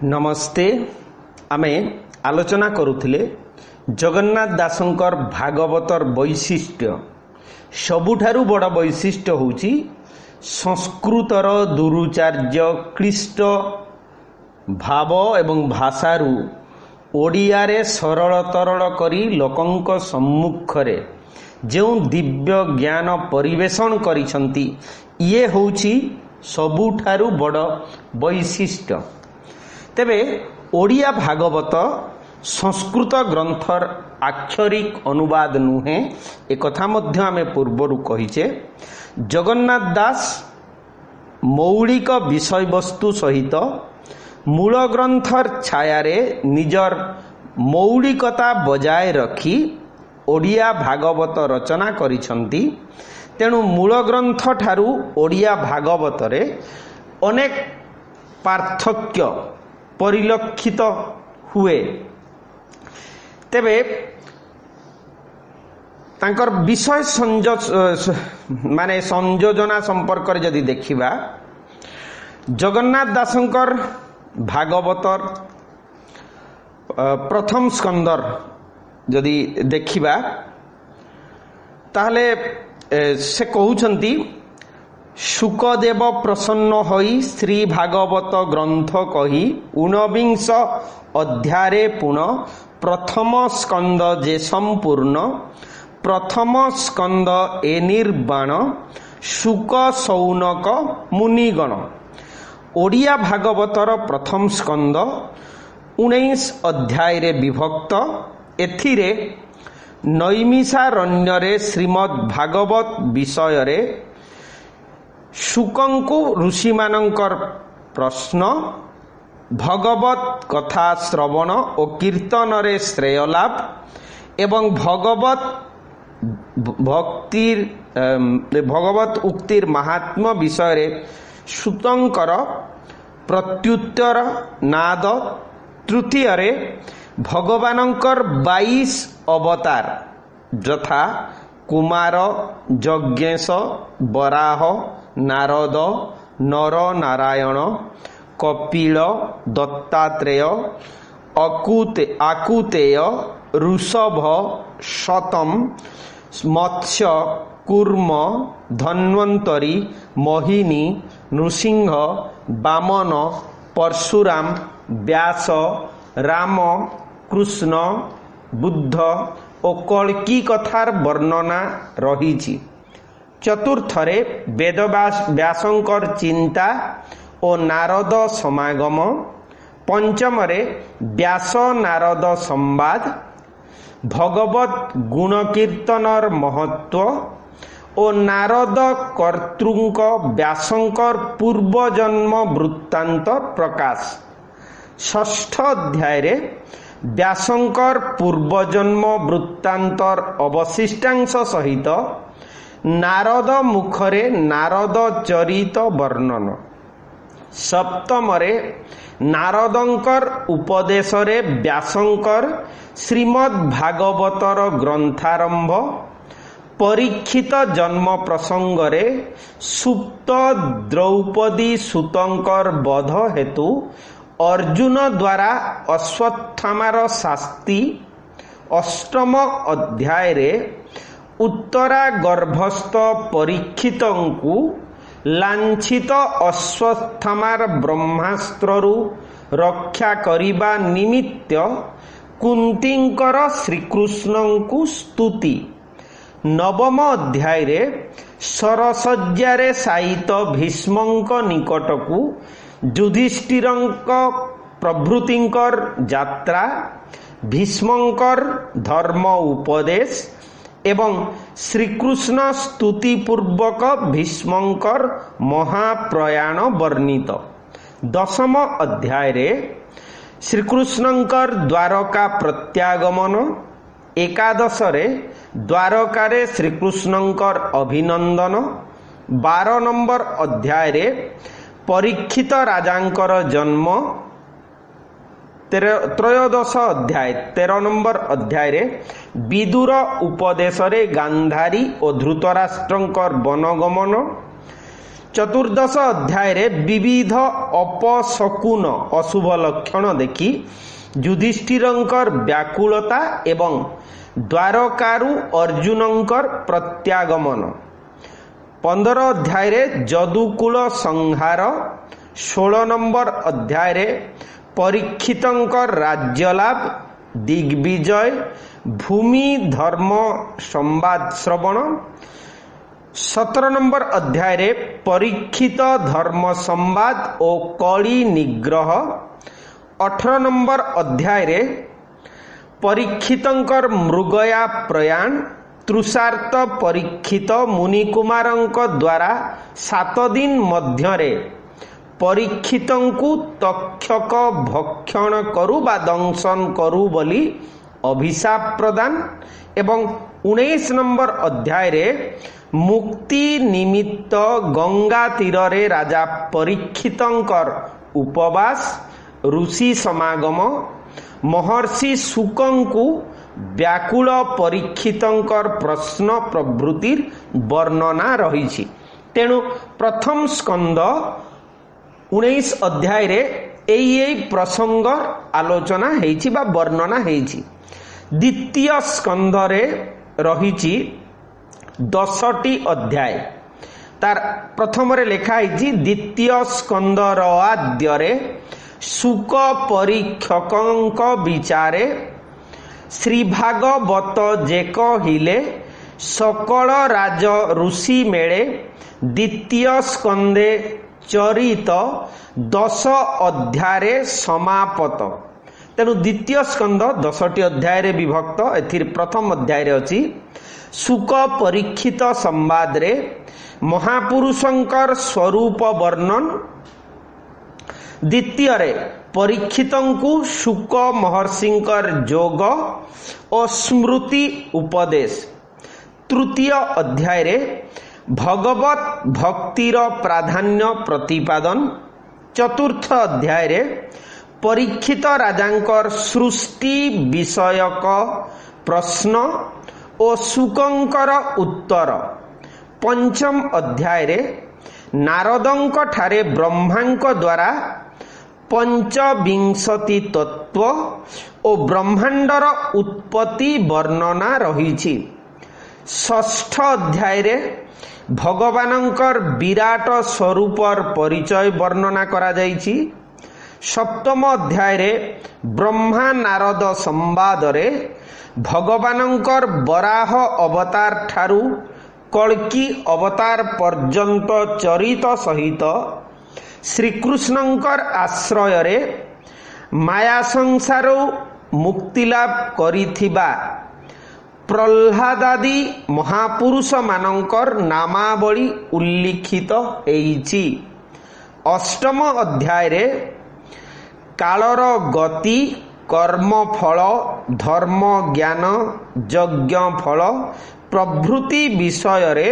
नमस्ते। आमे आलोचना करुथिले जगन्नाथ दासंकर भागवतर वैशिष्ट्य सबुठारु बड़ वैशिष्ट्य होउची संस्कृतर दुरुचार्य क्लिष्ट भाव एवं भाषारु ओडियारे सरल तरल करी लोकंक सम्मुखरे जो दिव्य ज्ञान परिवेषण करिसंती ये होउची सबुठारु बड़ वैशिष्ट्य। तेबे ओडिया भागवत संस्कृत ग्रंथर आक्षरिक अनुवाद नुहे एक कथा मध्य आमे पूर्वरु कहिचे। जगन्नाथ दास मौलिक विषय वस्तु सहित मूल ग्रंथर छायारे निजर मौलिकता बजाय रखी ओडिया भागवत रचना करिसंती। तेणु मूल ग्रंथ ठारू ओडिया भागवतरे अनेक पार्थक्य परिलक्षित हुए। तेबे तांकर विषय माने संयोजना संपर्क रे जदि देखिबा जगन्नाथ दासंकर भागवतर प्रथम स्कंदर जदि देखिबा ताहले से कहउछंती शुकदेव प्रसन्न होई श्री भागवत ग्रंथ कही ऊनविंश अध्याये पुनः प्रथम स्कंद जे संपूर्ण प्रथम स्कंद ए निर्वाण शुक सौनक मुनिगण। ओडिया भागवतर प्रथम स्कंद 19 अध्याय रे विभक्त। एथिरे नैमिषारण्यरे श्रीमद् भागवत विषय रे शुकंकु ऋषि मानंकर प्रश्न भगवत कथा श्रवण और कीर्तन रे श्रेय लाभ एवं भगवत उक्तिर महात्म विषय रे सुतंकर प्रत्युत्तर नाद। तृतीय रे भगवानंकर 22 अवतार यथा कुमार यज्ञेश वराह नारद नर नारायण कपिल दत्तात्रेय आकुतेय ऋषभ शतम मत्स्य कूर्म धन्वंतरी मोहिनी नृसिंह वामन परशुराम व्यास राम कृष्ण बुद्ध और कल्की कथार वर्णना रही। चतुर्थरे वेदव्यास व्यासंकर चिंता और नारद समागम। पंचमरे व्यास नारद संवाद भगवत गुण कीर्तनर महत्व और नारद कर्तृंक व्यासंकर पूर्वजन्म वृत्तांत प्रकाश। षष्ठ अध्याय रे व्यासंकर पूर्वजन्म वृत्तांतर अवशिष्टांश सहित नारद मुखरे नारद चरित वर्णन। सप्तमरे नारदंकर उपदेशरे व्यासंकर श्रीमद् भागवतर ग्रंथारंभ। परीक्षित जन्म प्रसंगरे सुप्त द्रौपदी सुतंकर वध हेतु अर्जुन द्वारा अश्वत्थामार शास्ति। अष्टम अध्याय रे उत्तरा गर्भस्थ परीक्षितंकु लांछित अश्वत्थामार ब्रह्मास्त्ररु रक्षा करिबा निमित्त कुंतींकर श्रीकृष्णंकु स्तुति। नवम अध्याय रे सरसज्जारे साईत भीष्मंक निकटकु युधिष्ठिरंक प्रभृतिंकर यात्रा भीष्मंकर धर्म उपदेश एवं श्रीकृष्ण स्तुति पूर्वक भीष्मंकर महाप्रयाण वर्णित। दशम अध्याय रे श्रीकृष्णंकर द्वारका प्रत्यागमन। एकादश रे द्वारकारे श्रीकृष्णंकर अभिनंदन। 12 नंबर अध्याय रे परीक्षित राजांकर जन्म। त्रयोदश अध्याय 13 नंबर अध्याय रे विदुर उपदेश रे गांधारी और धृतराष्ट्रंकर वनगमन। चतुर्दश अध्याय रे विविध अपशकुन अशुभ लक्षण देखि युधिष्ठिरंकर व्याकुलता एवं द्वारकारु अर्जुनंकर प्रत्यागमन। 15 अध्याय रे जदुकुल संहार। 16 नंबर अध्याय रे परीक्षितंकर राज्यलाभ दिग्विजय भूमि धर्म संवाद श्रवण। 17 नंबर अध्याय रे परीक्षित धर्म संवाद और कली निग्रह। 18 नंबर अध्याय रे परीक्षितंकर मृगया प्रयाण। तृषार्थ परीक्षित मुनिकुमारंक द्वारा 7 दिन मध्यरे परीक्षितंकु तक्षक भक्षण करू बा दंशन करू बोली अभिशाप प्रदान। एवं 19 नंबर अध्याय रे मुक्ति निमित्त गंगा तीर रे राजा परीक्षितंकर उपवास ऋषि समागम महर्षि शुकंकु व्याकुल परीक्षितंकर प्रश्न प्रभृतिर वर्णना रही। तेणु प्रथम स्कंद 19 अध्याय रे एई प्रसंग आलोचना हेछि बा वर्णना हेछि। द्वितीय स्कंद रे रहिछि 10टी अध्याय। तार प्रथम रे लिखा हेछि द्वितीय स्कंद र आद्य रे शुक परीक्षकंक विचारे श्री भागवत जे कहिले सकल राज ऋषि मेळे द्वितीय स्कंदे चरित 10 अध्याय समापत। तेणु द्वितीय स्कंद 10टी अध्याय रे विभक्त। एथिर प्रथम अध्याय रे अछि शुक परीक्षित संवाद रे महापुरुषंकर स्वरूप वर्णन। द्वितीय रे परीक्षितंकु शुक महर्षिंकर जोग और स्मृति उपदेश। तृतीय अध्याय रे भगवत भक्तिर प्राधान्य प्रतिपादन। चतुर्थ अध्याय रे परीक्षित राजांकर सृष्टि विषयक प्रश्न और शुकंकर उत्तर। पंचम अध्याय रे नारदंक ठारे ब्रह्मांक द्वारा 25 तत्व और ब्रह्मांडर उत्पत्ति वर्णना रही। षष्ठ अध्याय रे भगवानंकर विराट स्वरूपर परिचय वर्णना करा जाइछि। सप्तम अध्याय रे ब्रह्मा नारद संवाद रे भगवानंकर वराह अवतार ठारू कल्कि अवतार पर्यंत चरित सहित श्रीकृष्णंकर आश्रय रे माया संसार मुक्तिलाभ करिथिबा प्रह्लादादि महापुरुष मानंकर नामावली उल्लिखित हेइछि। अष्टम अध्याय रे कालर गति कर्म फल धर्म ज्ञान यज्ञ फल प्रभृति विषय रे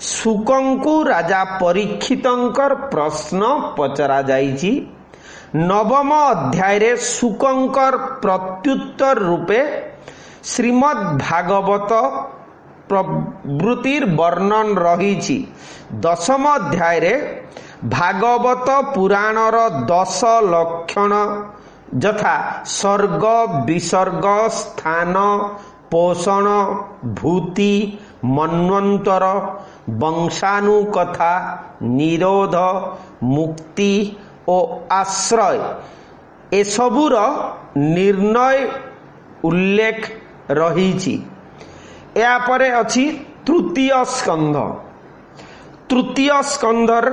शुकंकु राजा परीक्षितंकर प्रश्न पचरा जाइछि। नवम अध्याय रे शुकंकर प्रत्युत्तर रूपे श्रीमद् भागवत प्रभृतिर वर्णन रही। दशम अध्याय रे भागवत पुराणर 10 लक्षण यथा सर्ग विसर्ग स्थान पोषण भूति मन्वंतर वंशानुकथा निरोध मुक्ति और आश्रय एसबुर निर्णय उल्लेख रही। या परे अछि तृतीय स्कंध। तृतीय स्कंधर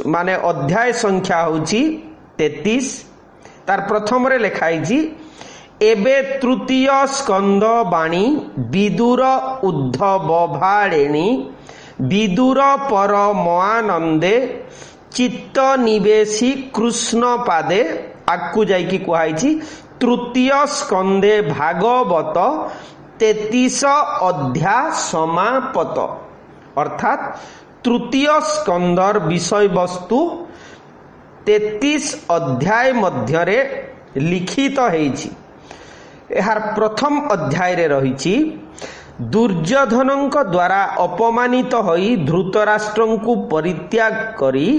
माने अध्याय संख्या होची 33। तार प्रथम रे लिखाइछि एबे तृतीय स्कंद बाणी विदुर उद्धव भाड़ेणी विदुर परमानंदे चित्त निवेशी कृष्ण पादे आकु जाइकी कुहाइछि तृतीय स्कंदे भागवत 33 अध्याय समापत। अर्थात तृतीय स्कंदर विषय वस्तु 33 अध्याय मध्यरे लिखित हेछि। एहार प्रथम अध्याय रे रहिछि दुर्योधनଙ୍କ द्वारा अपमानित होई धृतराष्ट्रଙ୍କୁ परित्याग करी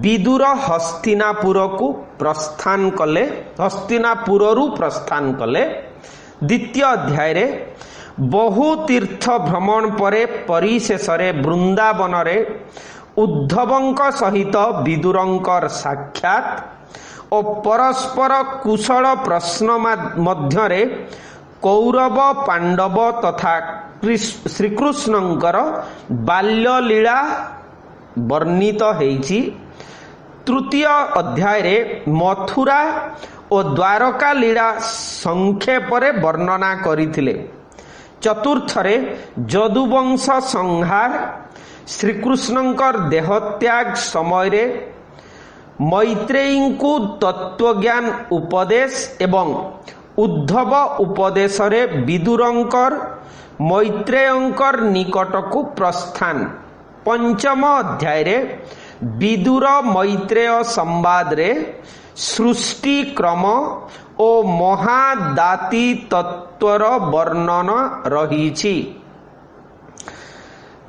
विदुर हस्तिनापुरକୁ प्रस्थान कले, हस्तिनापुरରୁ प्रस्थान कले। द्वितीय अध्याय रे बहु तीर्थ भ्रमण परे परिशेषरे वृंदावन रे उद्धवଙ୍କ सहित विदुरଙ୍କର साक्षात और परस्पर कुशल प्रश्न मध्यरे कौरव पांडव तथा श्रीकृष्णଙ୍କର बाल्य लीला वर्णित हेछि। तृतीय अध्याय रे मथुरा और द्वारका लीला संक्षेप रे वर्णना करिथिले। चतुर्थ रे जदुवंश संहार, श्रीकृष्णଙ୍କର देहत्याग समय रे मैत्रेयी को तत्वज्ञान उपदेश एवं उद्धव उपदेश रे विदुरंकर मैत्रेयंकर निकट को प्रस्थान। पंचम अध्याय रे विदुर मैत्रेय संवाद रे सृष्टि क्रम और महादाती तत्वर वर्णन रही।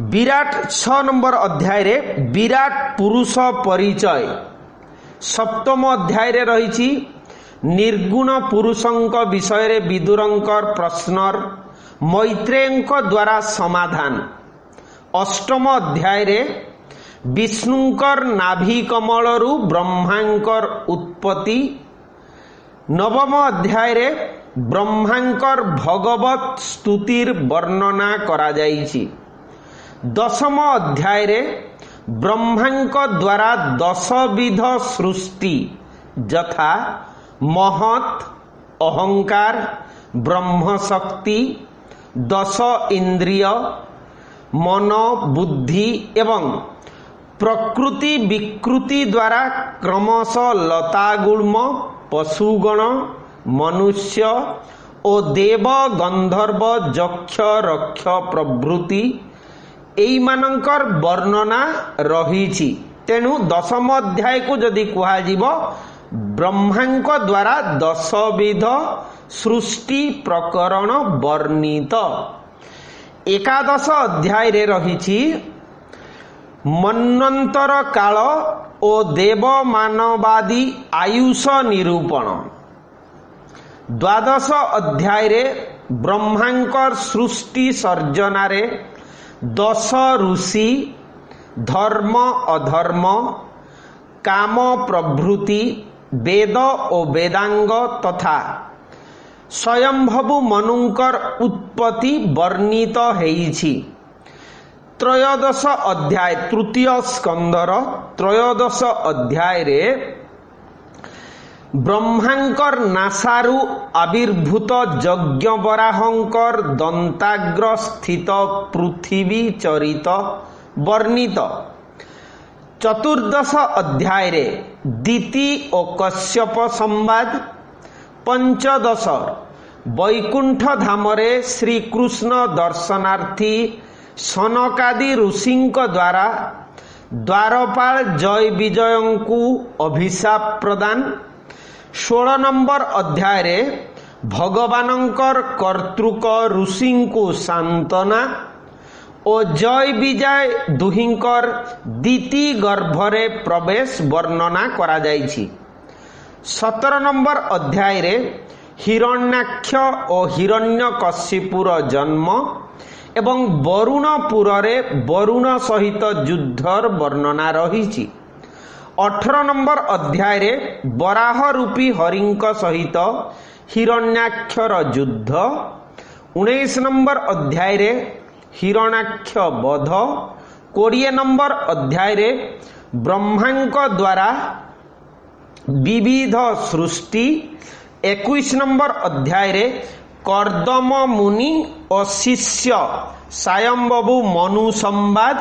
विराट 6 नंबर अध्याय रे विराट पुरुष परिचय। सप्तम अध्याय रे रही निर्गुण पुरुषंक विषय रे विदुरंकर प्रश्नर मैत्रेयंक द्वारा समाधान। अष्टम अध्याय रे विष्णुंकर नाभि कमलरु ब्रह्मांकर उत्पत्ति। नवम अध्याय रे ब्रह्मांकर भगवत स्तुतिर वर्णना करा जाइछि। दशम अध्याय रे ब्रह्मांक द्वारा 10 विध सृष्टि यथा महत, अहंकार, ब्रह्म शक्ति, 10 इंद्रिय, मन, बुद्धि एवं प्रकृति विकृति द्वारा क्रमशः लतागुल्म, पशुगण, मनुष्य और देव, गंधर्व, यक्ष, रक्ष प्रभृति एई मानकर वर्णना रही। तेणु दशम अध्याय को जदि कहा जीव ब्रह्मांक द्वारा 10 विध सृष्टि प्रकरण वर्णित। एकादश अध्याय रे रही मन्वंतर काल और देव मानवादी आयुष निरूपण। द्वादश अध्याय रे ब्रह्मांकर सृष्टि सर्जना रे 10 ऋषि, धर्म अधर्म, काम प्रभृति, वेद और वेदांग तथा स्वयंभू मनुंकर उत्पत्ति वर्णित हेछि। त्रयोदश अध्याय तृतीय स्कंदर त्रयोदश अध्याय रे ब्रह्मांकर नासारु आविर्भूत यज्ञ बराहंकर दंताग्र स्थित पृथ्वी चरित वर्णित। चतुर्दश अध्याय रे दिति और कश्यप संवाद। पंचदश वैकुंठ धाम रे श्री कृष्ण दर्शनार्थी सनकादि ऋषिंक द्वारा द्वारपाल जय विजयंकु अभिशाप प्रदान। 16 नंबर अध्याय रे भगवानंकर कर्तृक ऋषिंकु सांत्वना और जय विजय दुहिंकर दिति गर्भरे प्रवेश वर्णना करा जाइछि। 17 नंबर अध्याय रे हिरण्याक्ष और हिरण्यकशिपुर जन्म एवं वरुणपुर रे वरुण सहित युद्धर वर्णना रही। 18 नंबर अध्याय रे वराह रूपी हरिंक सहित हिरण्याक्षर युद्ध। 19 नंबर अध्याय रे हिरण्याक्ष वध। 20 नंबर अध्याय रे ब्रह्मांक द्वारा विविध सृष्टि। 21 नंबर अध्याय रे कर्दम मुनि और शिष्य स्वयंभू मनु संवाद।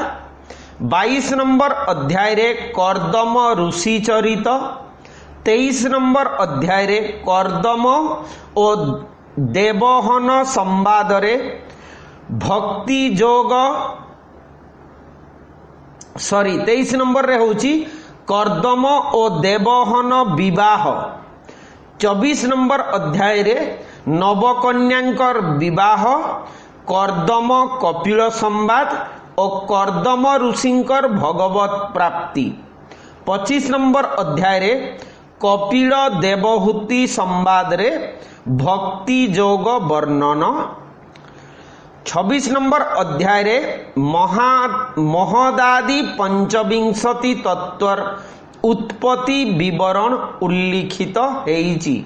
22 नंबर अध्याय रे कर्दम ऋषि चरित। 23 नंबर अध्याय रे कर्दम और देवहन संवाद रे भक्ति जोग 23 नंबर रे होची कर्दम और देवहन विवाह। 24 नंबर अध्याय रे नवकन्यांकर विवाह। कर्दम कपिल संवाद और कर्दम ऋषिंकर भगवत प्राप्ति। 25 नंबर अध्याय रे कपिल देवहूति संवाद रे भक्ति योग वर्णन। 26 नंबर अध्याय रे महदादि पंचविंशति तत्वर उत्पत्ति विवरण उल्लिखित हेइछि।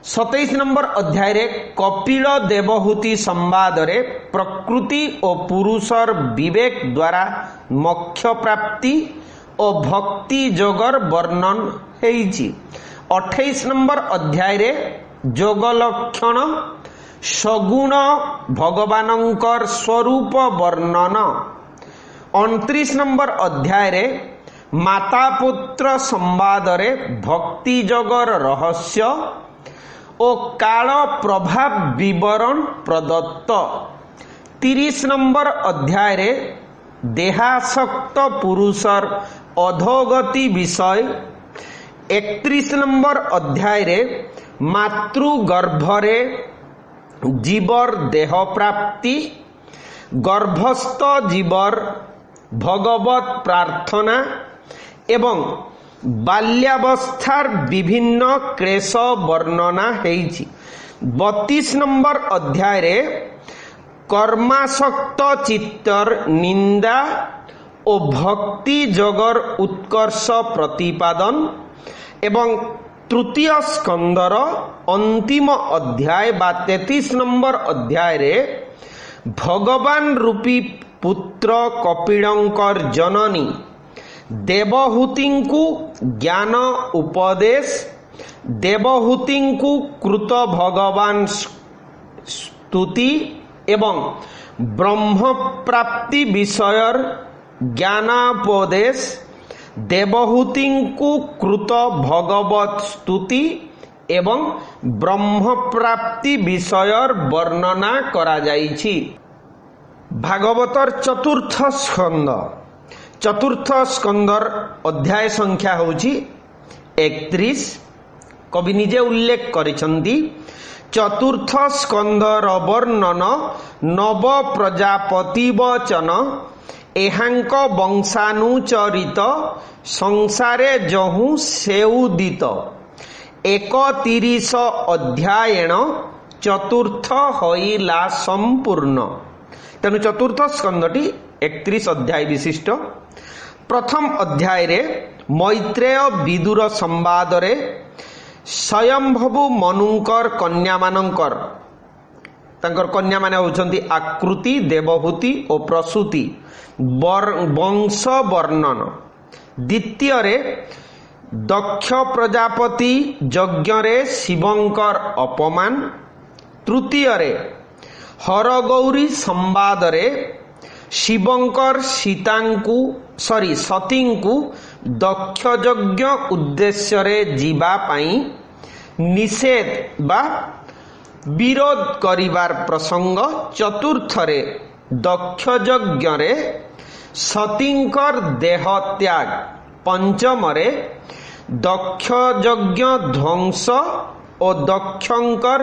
27 नंबर अध्याय रे कपिल देवहूति संवाद रे प्रकृति और पुरुषर विवेक द्वारा मोक्ष प्राप्ति और भक्ति जोगर वर्णन हेइछि। 28 नंबर अध्याय रे जोग लक्षण सगुण भगवानंकर स्वरूप वर्णन। 29 नंबर अध्याय रे माता पुत्र संवाद रे भक्ति जोगर रहस्य और काल प्रभाव विवरण प्रदत्त। 30 नंबर अध्याय रे देहासक्त पुरुषर अधोगति विषय। 31 नंबर अध्याय रे मातृगर्भरे जीवर देह प्राप्ति, गर्भस्थ जीवर भगवत प्रार्थना एवं बाल्यावस्थार विभिन्न क्लेश वर्णना हेइछि। 32 नंबर अध्याय रे कर्मासक्त चित्तर निंदा और भक्ति जोगर उत्कर्ष प्रतिपादन एवं तृतीय स्कंदर अंतिम अध्याय बा 33 नंबर अध्याय रे भगवान रूपी पुत्र कपिलंकर जननी देवहूतिंकु ज्ञान उपदेश, देवहूतिंकु कृत भगवान स्तुति एवं ब्रह्म प्राप्ति विषयर ज्ञानोपदेश, देवहूतिंकु कृत भगवत स्तुति एवं ब्रह्म प्राप्ति विषयर वर्णना करा जाइछि। भागवतर चतुर्थ स्कंद। चतुर्थ स्कंदर अध्याय संख्या होउछि 31। कवि निजे उल्लेख करिसंती चतुर्थ स्कंदर वर्णन नव प्रजापति वचन एहांक वंशानुचरित संसारे जहु सेउदित 31 अध्यायेण चतुर्थ होइला संपूर्ण। तेणु चतुर्थ स्कंदटी 31 अध्याय विशिष्ट। प्रथम अध्याय रे मैत्रेय विदुर संवाद रे स्वयंभू मनुंकर कन्या मानंकर तांकर कन्या माने होउछंती आकृति, देवहूति और प्रसूति वंश वर्णन। द्वितीय रे दक्ष प्रजापति यज्ञ रे शिवंकर अपमान। तृतीय रे हरगौरी संवाद रे शिवंकर सतींकु दक्ष यज्ञ उद्देश्य रे जीवा पाई निषेध बा विरोध करिवार प्रसंग। चतुर्थ रे दक्ष यज्ञ रे सतींकर देह त्याग। पंचम रे दक्ष यज्ञ ध्वंस और दक्षंकर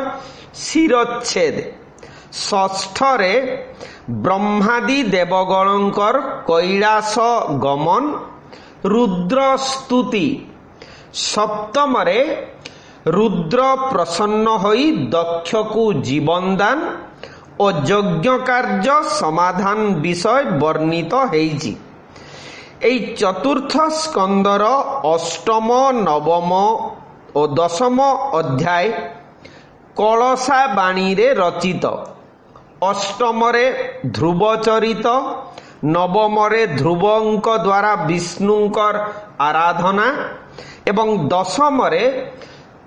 शिरोच्छेद। षष्ठ रे ब्रह्मादि देवगणंकर कैलास गमन रुद्र स्तुति। सप्तम रे रुद्र प्रसन्न होई दक्ष को जीवन दान और यज्ञ कार्य समाधान विषय वर्णित हेइछि। एई चतुर्थ स्कंदर अष्टम, नवम और दशम अध्याय कलसा बाणी रे रचित। अष्टम रे ध्रुव चरित, नवम रे ध्रुवंक द्वारा विष्णुंकर आराधना एवं दशम रे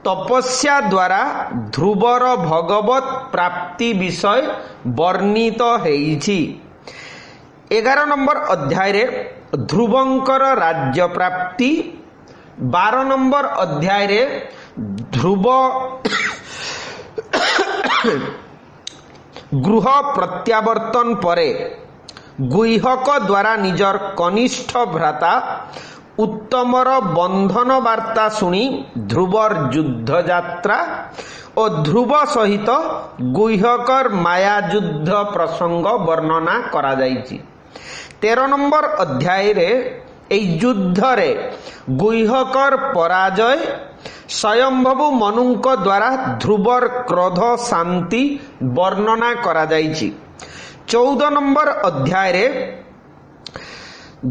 तपस्या द्वारा ध्रुवर भगवत प्राप्ति विषय वर्णित हेइछि। 11 नंबर अध्याय रे ध्रुवंकर राज्य प्राप्ति। 12 नंबर अध्याय रे ध्रुव गृह प्रत्यावर्तन परे गुह्यक द्वारा निजर कनिष्ठ भ्राता उत्तमर बंधन वार्ता सुनी ध्रुवर युद्ध यात्रा ଓ ଧ୍ରୁବ ସହିତ ଗୁହ୍ୟକର ମାୟା ଯୁଦ୍ଧ ପ୍ରସଙ୍ଗ ବର୍ଣ୍ଣନା କରାଯାଇଛି। 13 ନମ୍ବର ଅଧ୍ୟାୟରେ ଏହି ଯୁଦ୍ଧରେ ଗୁହ୍ୟକର ପରାଜୟ, ସ୍ୱୟଂଭୁ ମନୁଙ୍କ ଦ୍ୱାରା ଧ୍ରୁବର କ୍ରୋଧ ଶାନ୍ତି ବର୍ଣ୍ଣନା କରାଯାଇଛି। 14 ନମ୍ବର ଅଧ୍ୟାୟରେ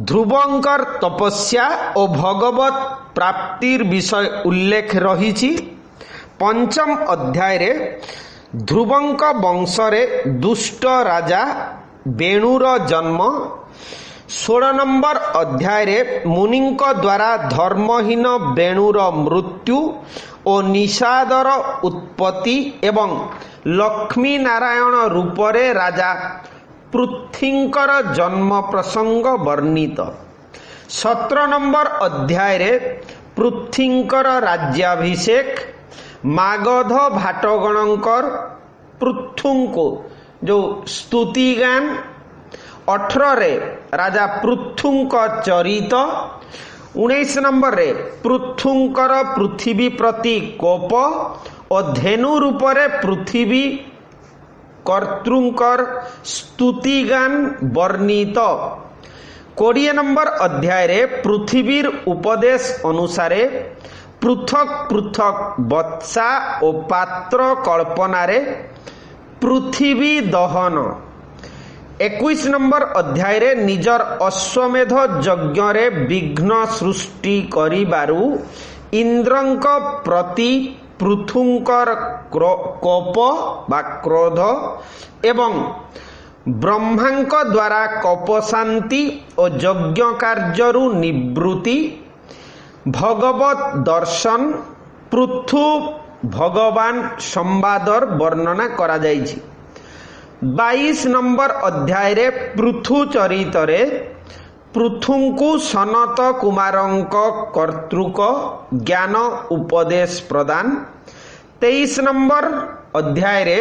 ଧ୍ରୁବଙ୍କର ତପସ୍ୟା ଓ ଭଗବତ ପ୍ରାପ୍ତିର ବିଷୟ ଉଲ୍ଲେଖ ରହିଛି। 5ମ ଅଧ୍ୟାୟରେ ଧ୍ରୁବଙ୍କ ବଂଶରେ ଦୁଷ୍ଟ ରାଜା ବେଣୁର ଜନ୍ମ। 16 ନମ୍ବର ଅଧ୍ୟାୟରେ ମୁନିଙ୍କ ଦ୍ୱାରା ଧର୍ମହୀନ ବେଣୁର ମୃତ୍ୟୁ ଓ ନିଷାଦର ଉତ୍ପତ୍ତି ଏବଂ ଲକ୍ଷ୍ମୀ ନାରାୟଣ ରୂପରେ ରାଜା ପୃଥ୍ୱୀଙ୍କର ଜନ୍ମ ପ୍ରସଙ୍ଗ ବର୍ଣ୍ଣିତ। 17 ନମ୍ବର ଅଧ୍ୟାୟରେ ପୃଥ୍ୱୀଙ୍କର ରାଜ୍ୟାଭିଷେକ, ମାଗଧ ଭାଟଗଣଙ୍କର ପୃଥୁଙ୍କୁ ଯେଉଁ ସ୍ତୁତିଗାନ। 18ରେ ରାଜା ପୃଥୁଙ୍କ ଚରିତ। 19 ନମ୍ବରରେ ପୃଥୁଙ୍କର ପୃଥିବୀ ପ୍ରତି କୋପ ଓ ଧେନୁ ରୂପରେ ପୃଥିବୀ କର୍ତ୍ତୃଙ୍କର ସ୍ତୁତିଗାନ ବର୍ଣ୍ଣିତ। 20 ନମ୍ବର ଅଧ୍ୟାୟରେ ପୃଥିବୀର ଉପଦେଶ ଅନୁସାରେ ପୃଥକ ପୃଥକ ବତ୍ସା ଓ ପାତ୍ର କଳ୍ପନାରେ ପୃଥିବୀ ଦହନ। 21 ନମ୍ବର ଅଧ୍ୟାୟରେ ନିଜର ଅଶ୍ୱମେଧ ଯଜ୍ଞରେ ବିଘ୍ନ ସୃଷ୍ଟି କରିବାରୁ ଇନ୍ଦ୍ରଙ୍କ ପ୍ରତି ପୃଥୁଙ୍କର କୋପ ବା କ୍ରୋଧ ଏବଂ ବ୍ରହ୍ମାଙ୍କ ଦ୍ୱାରା କୋପଶାନ୍ତି ଓ ଯଜ୍ଞ କାର୍ଯ୍ୟରୁ ନିବୃତ୍ତି, ଭଗବତ ଦର୍ଶନ, ପୃଥୁ ଭଗବାନ ସମ୍ବାଦର ବର୍ଣ୍ଣନା କରାଯାଇଛି। 22 ନମ୍ବର ଅଧ୍ୟାୟରେ ପୃଥୁ ଚରିତରେ ପୃଥୁଙ୍କୁ ସନତ କୁମାରଙ୍କ କର୍ତ୍ତୃକ ଜ୍ଞାନ ଉପଦେଶ ପ୍ରଦାନ। 23 ନମ୍ବର ଅଧ୍ୟାୟରେ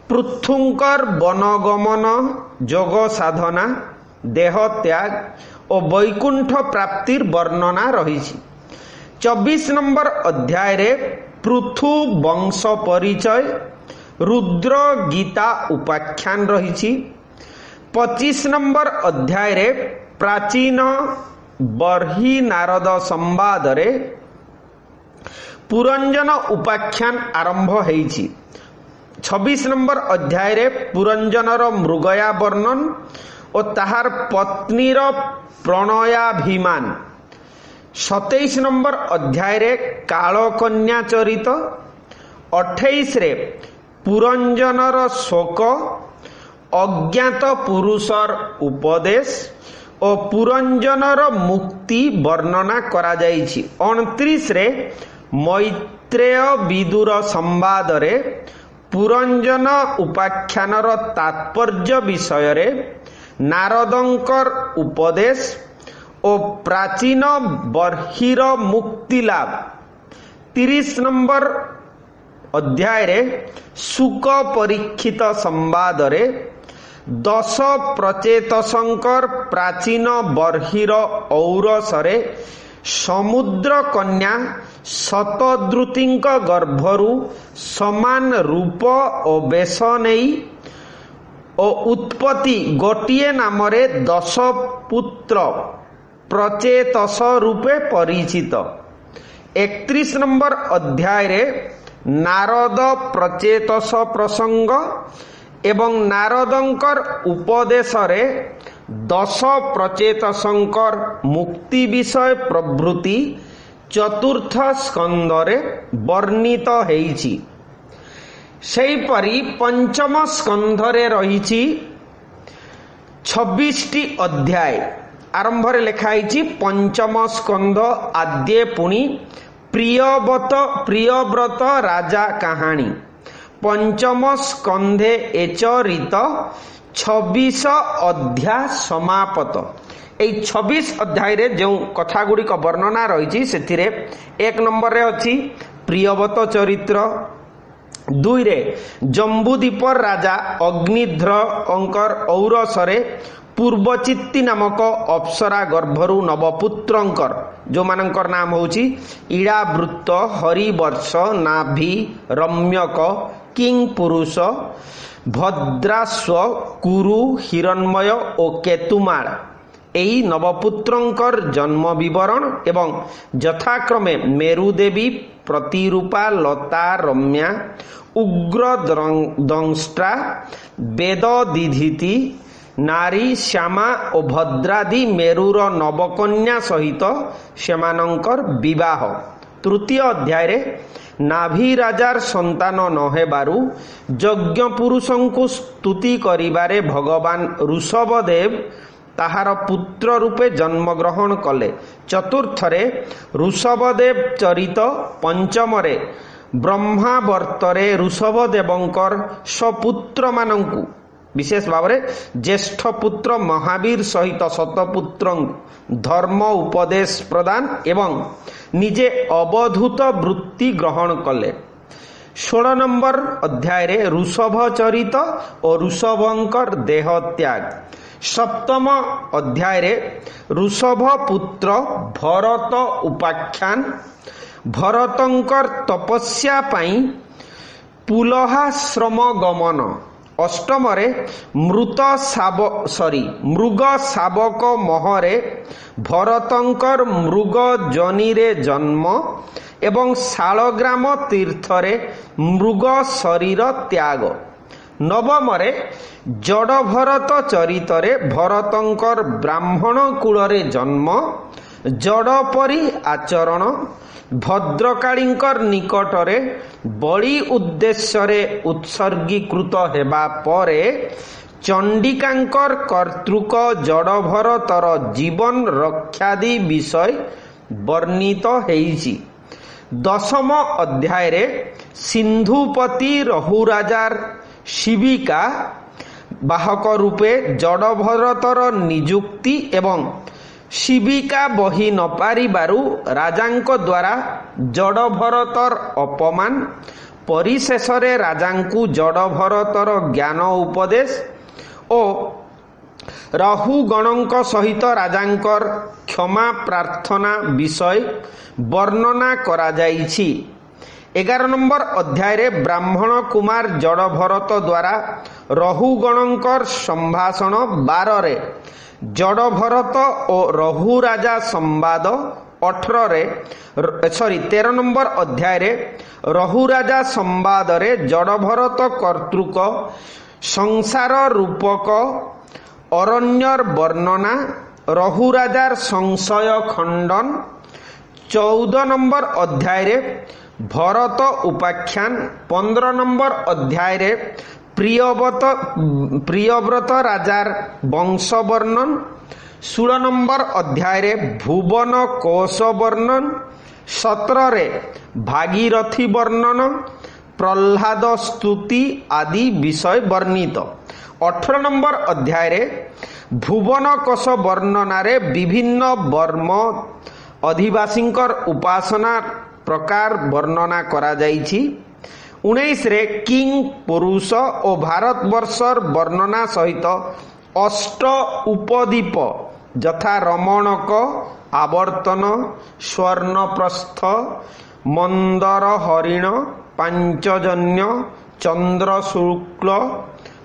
ପୃଥୁଙ୍କର ବନଗମନ, ଯୋଗ ସାଧନା, ଦେହ ତ୍ୟାଗ ଓ ବୈକୁଣ୍ଠ ପ୍ରାପ୍ତିର ବର୍ଣ୍ଣନା ରହିଛି। 24 ନମ୍ବର ଅଧ୍ୟାୟରେ ପୃଥୁ ବଂଶ ପରିଚୟ, ରୁଦ୍ର ଗୀତା ଉପାଖ୍ୟାନ ରହିଛି। 25 ନମ୍ବର ଅଧ୍ୟାୟରେ ପ୍ରାଚୀନ ବର୍ହି ନାରଦ ସମ୍ବାଦରେ ପୁରଞ୍ଜନ ଉପାଖ୍ୟାନ ଆରମ୍ଭ ହୋଇଛି। 26 ନମ୍ବର ଅଧ୍ୟାୟରେ ପୁରଞ୍ଜନର ମୃଗୟା ବର୍ଣ୍ଣନ ଓ ତାହାର ପତ୍ନୀର ପ୍ରଣୟାଭିମାନ। 27 ନମ୍ବର ଅଧ୍ୟାୟରେ କାଳକନ୍ୟା ଚରିତ। 28ରେ ପୁରଞ୍ଜନର ଶୋକ, ଅଜ୍ଞାତ ପୁରୁଷର ଉପଦେଶ ଓ ପୁରଞ୍ଜନର ମୁକ୍ତି ବର୍ଣ୍ଣନା କରାଯାଇଛି। 29ରେ ମୈତ୍ରେୟ ବିଦୁର ସମ୍ବାଦରେ ପୁରଞ୍ଜନ ଉପାଖ୍ୟାନର ତାତ୍ପର୍ଯ୍ୟ ବିଷୟରେ ନାରଦଙ୍କର ଉପଦେଶ ଓ ପ୍ରାଚୀନ ବର୍ହିର ମୁକ୍ତିଲାଭ। 30 ନମ୍ବର ଅଧ୍ୟାୟରେ ଶୁକ ପରୀକ୍ଷିତ ସମ୍ବାଦରେ 10 ପ୍ରଚେତସଙ୍କର ପ୍ରାଚୀନ ବର୍ହିର ଔରସରେ ସମୁଦ୍ର କନ୍ୟା ଶତଦ୍ରୁତିଙ୍କ ଗର୍ଭରୁ ସମାନ ରୂପ ଓ ବେଶ ନେଇ ଓ ଉତ୍ପତ୍ତି ଗୋଟିଏ ନାମରେ 10 ପୁତ୍ର ପ୍ରଚେତସ ରୂପେ ପରିଚିତ। 31 ନମ୍ବର ଅଧ୍ୟାୟରେ ନାରଦ ପ୍ରଚେତସ ପ୍ରସଙ୍ଗ ଏବଂ ନାରଦଙ୍କର ଉପଦେଶରେ 10 ପ୍ରଚେତସଙ୍କର ମୁକ୍ତି ବିଷୟ ପ୍ରଭୃତି 4ର୍ଥ ସ୍କନ୍ଧରେ ବର୍ଣ୍ଣିତ ହୋଇଛି। ସେହିପରି 5ମ ସ୍କନ୍ଧରେ ରହିଛି 26ଟି ଅଧ୍ୟାୟ। ଆରମ୍ଭରେ ଲେଖା ହେଇଛି 5ମ ସ୍କନ୍ଧ ଆଦ୍ୟ ପୁଣି ପ୍ରିୟବ୍ରତ ରାଜା କାହାଣୀ। 5ମ ସ୍କନ୍ଧେ ଏଚରିତ 26 ଅଧ୍ୟାୟ ସମାପତ। এই 26 ଅଧ୍ୟାୟରେ ଯେଉଁ କଥା ଗୁଡ଼ିକ ବର୍ଣ୍ଣନା ରହିଛି ସେଥିରେ 1 ନମ୍ବରରେ ଅଛି ପ୍ରିୟବତ ଚରିତ୍ର, 2ରେ ଜମ୍ବୁଦ୍ୱୀପର ରାଜା ଅଗ୍ନିଧ୍ରଙ୍କର ଔରସରେ ପୂର୍ବଚିତ୍ତି ନାମକ ଅପ୍ସରା ଗର୍ଭରୁ ନବପୁତ୍ରଙ୍କର जो मानकर नाम होची इड़ावृत्त, हरिवर्ष, नाभि, रम्यक, किंग पुरुष, भद्राश्व, कुरु, हिरण्मय और केतुमाल एई नवपुत्रंकर जन्म विवरण एवं यथाक्रमे मेरुदेवी, प्रतिरूपा, लता, रम्या, उग्र दंष्ट्रा, वेद दिधिति, नारी, श्यामा और भद्रादि मेरुर नवकन्या सहित सेमानंकर विवाह। तृतीय अध्याय रे नाभि राजार संतान न हेबारु यज्ञ पुरुषंकु स्तुति करिबारे भगवान ऋषभदेव ताहार पुत्र रूपे जन्म ग्रहण कले। चतुर्थरे ऋषभदेव चरित, पंचमरे ब्रह्मावर्तरे ऋषभदेवंकर सपुत्र मानंकु विशेष भाव में ज्येष्ठ पुत्र महावीर सहित शतपुत्र धर्म उपदेश प्रदान एवं निजे अवधूत वृत्ति ग्रहण कले। 16 नंबर अध्याय रे ऋषभ चरित और ऋषभंकर देह त्याग। सप्तम अध्याय रे ऋषभ पुत्र भरत उपाख्यान, भरतंकर तपस्या पाई पुलहाश्रम गमन। अष्टमरे मृग शावक महरे भरतंकर मृग जनिरे जन्म एवं शालग्राम तीर्थरे मृग शरीर त्याग। नवमरे जड़ भरत चरितरे भरतंकर ब्राह्मण कुलरे जन्म, जड़ परी आचरण, भद्रकाळींकर निकटरे बड़ी उद्देश्यरे उत्सर्गीकृत हेबा परे चंडिकांकर कर्तृक जड़ भरतर जीवन रक्षादि विषय वर्णित हेइछि। 10म अध्याय रे सिंधुपति रहुराजार शिविका बाहक रूपे जड़ भरतर नियुक्ति एवं शिविका बही न पारिबारु राजांक द्वारा जड़ भरतर अपमान, परिशेषरे राजांकु जड़ भरतर ज्ञान उपदेश और राहुगणंक सहित राजांकर क्षमा प्रार्थना विषय वर्णना करा जाइछि। 11 नंबर अध्याय रे ब्राह्मण कुमार जड़ भरत द्वारा रहुगणंकर संभाषण। 12 रे जड़ भरत और रहु राजा संवाद। 13 नंबर अध्याय रे रहु राजा संवाद रे जड़ भरत कर्तृक संसार रूपक अरण्यर वर्णना, रहु राजार संशय खंडन। 14 नंबर अध्याय रे भरत उपाख्यान। 15 नंबर अध्याय रे प्रियव्रत राजार वंश वर्णन। 16 नंबर अध्याय रे भुवन कोश वर्णन। 17 रे भागीरथी वर्णन, प्रह्लाद स्तुति आदि विषय वर्णित। 18 नंबर अध्याय रे भुवन कोश वर्णना रे विभिन्न वर्म अधिवासींकर उपासना प्रकार वर्णना करा जाइछि। 19 रे किंग पुरुष और भारतवर्षर वर्णना सहित 8 उपद्वीप यथा रमणक, आवर्तन, स्वर्णप्रस्थ, मंदर हरिण, पांचजन्य, चंद्र शुक्ल,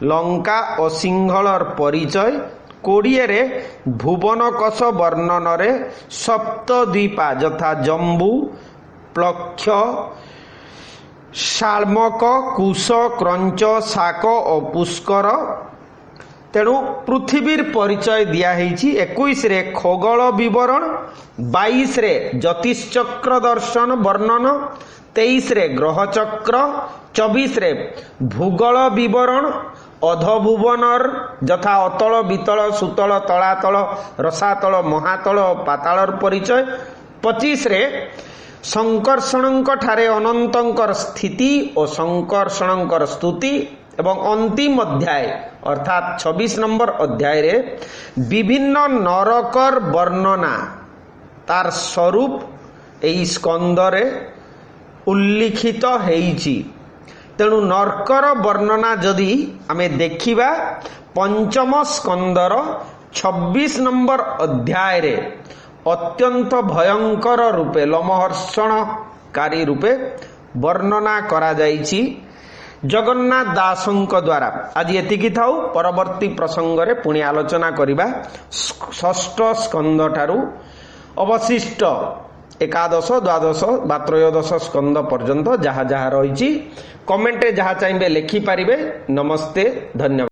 लंका और सिंहलर परिचय। 20 रे भुवनकोश वर्णन रे सप्तद्वीपा यथा जम्बू, प्लक्ष, शाल्मक, कुश, क्रंच, शाक और पुष्कर। तेणु पृथ्वीर परिचय दिया हेछि। 21 रे खगोल विवरण। 22 रे ज्योतिषचक्र दर्शन वर्णन। 23 रे ग्रह चक्र। 24 रे भूगोल विवरण। अधभुवनर यथा अतल, वितल, सुतल, तलातल, रसातल, महातल और पातालर परिचय। 25 रे संकर्षणंक ठारे अनंतंकर स्थिति और संकर्षणंकर स्तुति। एवं अंतिम अध्याय अर्थात 26 नंबर अध्याय रे विभिन्न नरकर वर्णना तार स्वरूप एई स्कंदरे उल्लिखित हेइछि। तेणु नरकर वर्णना जदि आमे देखिबा पंचम स्कंदर 26 नंबर अध्याय रे ଅତ୍ୟନ୍ତ ଭୟଙ୍କର ରୂପେ ଲୋମହର୍ଷଣକାରୀ ରୂପେ ବର୍ଣ୍ଣନା କରାଯାଇଛି ଜଗନ୍ନାଥ ଦାସଙ୍କ ଦ୍ୱାରା। ଆଜି ଏତିକି ଥାଉ, ପରବର୍ତ୍ତୀ ପ୍ରସଙ୍ଗରେ ପୁଣି ଆଲୋଚନା କରିବା ଷଷ୍ଠ ସ୍କନ୍ଧ ଠାରୁ ଅବଶିଷ୍ଟ ଏକାଦଶ ଦ୍ୱାଦଶ ବା ତ୍ରୟୋଦଶ ସ୍କନ୍ଧ ପର୍ଯ୍ୟନ୍ତ ଯାହା ଯାହା ରହିଛି। କମେଣ୍ଟରେ ଯାହା ଚାହିଁବେ ଲେଖିପାରିବେ। ନମସ୍ତେ, ଧନ୍ୟବାଦ।